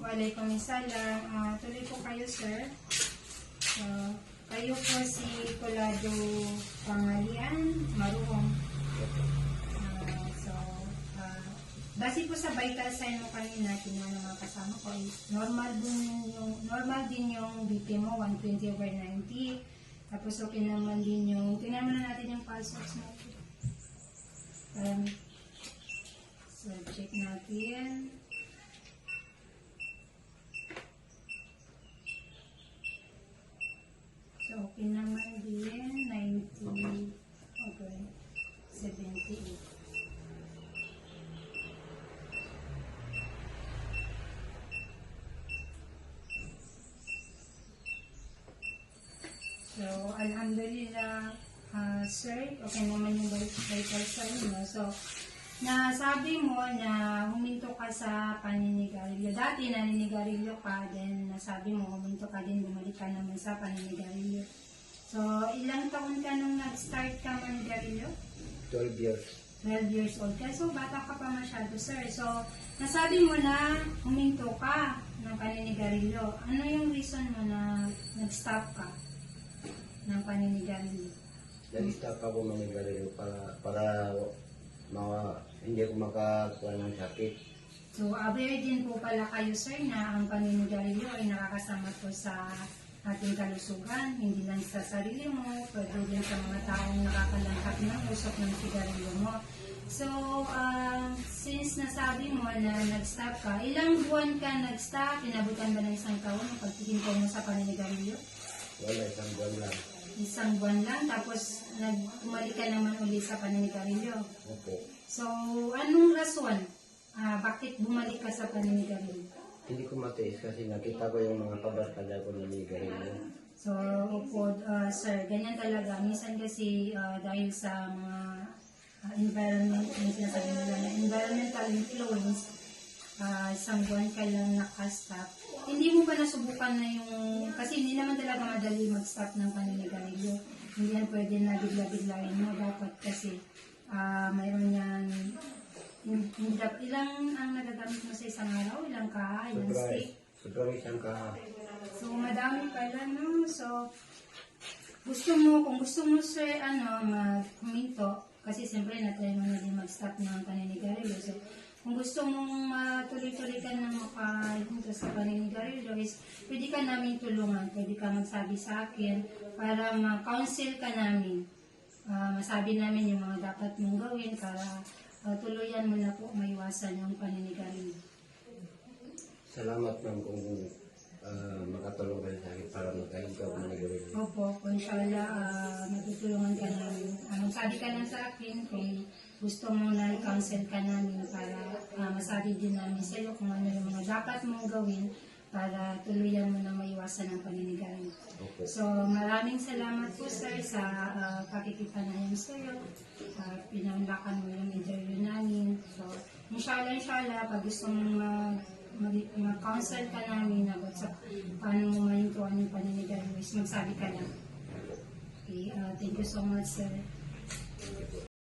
Waalaikumsalam. Tuloy po kayo, sir. Kayo po si Colado Pangalian Maruhong. Base po sa vital sign mo kanina, tingnan ng mga kasama ko, normal din yung BP mo, 120/90. Tapos okay naman din yung, tingnan muna natin yung pulse ox natin. So, check natin. So, okay naman din, 90, okay, 78. So, alhamdulillah, sir, okay naman yung vital sign mo. So, nasabi mo na huminto ka sa paninigarilyo. Dati naninigarilyo ka, then nasabi mo huminto ka din, bumalik ka naman sa paninigarilyo. So, ilang taon ka nung nag-start ka manigarilyo? 12 years. 12 years old ka. So, bata ka pa masyado, sir. So, nasabi mo na huminto ka ng paninigarilyo. Ano yung reason mo na nag-stop ka ng paninigarilyo? Nag-stop ako manigarilyo para hindi ako makakuha ng sakit. So, aware din po pala kayo, sir, na ang paninigarilyo ay nakakasama po sa ating kalusugan, hindi lang sa sarili mo, pwede din sa mga taong nakakalangkap ng usok ng sigarilyo mo. So, since nasabi mo na nag-stop ka, ilang buwan ka nag-stop? Inabutan ba ng isang taon ang pagtitinto mo sa paninigarilyo? Wala, isang buwan lang. Isang buwan lang, tapos bumalik ka naman ulit sa paninigarilyo. Opo. So, anong rason? Bakit bumalik ka sa paninigarilyo? Hindi ko matiis kasi nakita ko yung mga kabarkada ko nanigarilyo. So, opo, sir, ganyan talaga. Minsan kasi dahil sa mga environment, yung sinasabi nila na environmental influence, isang buwan ka lang nakastop. Hindi mo ba nasubukan na yung, kasi hindi naman talaga madali mag-stop ng paninigarilyo. Hindi yan pwede na bigla-biglain mo. Dapat kasi mayroon yan, ilang ang nagagamit mo sa isang araw? Ilang ka? Ilang stick? Sobrang isang ka. So, madami pala, no? So, kung gusto mo sir, huminto, kasi siyempre natry mo na din mag-stop ng paninigarilyo. So, kung gusto mong tuloy-tuloy ka na makahinto sa paninigarilyo is, pwede ka namin tulungan, pwede ka magsabi sa akin para ma-counsel ka namin. Masabi namin yung mga dapat mong gawin para tuluyan mo na po maiwasan yung paninigarilyo. Salamat ma'am kung makatulong kayo sa akin para makahinto ako manigarilyo. Opo, inshallah, matutulungan ka namin. Magsabi ka lang sa akin kung gusto mo na i-counsel ka namin para masabi din namin sa iyo kung ano yung mga dapat mong gawin para tuluyan mo na maiwasan ang paninigarilyo. Okay. So, maraming salamat po sir sa pakikipanayam sa iyo. Pinanlakan mo yung interview namin. So, inshallah, pag gusto mong mag-counsel ka namin about sa paano mo mahintuan yung paninigarilyo is magsabi ka lang. Okay, thank you so much sir.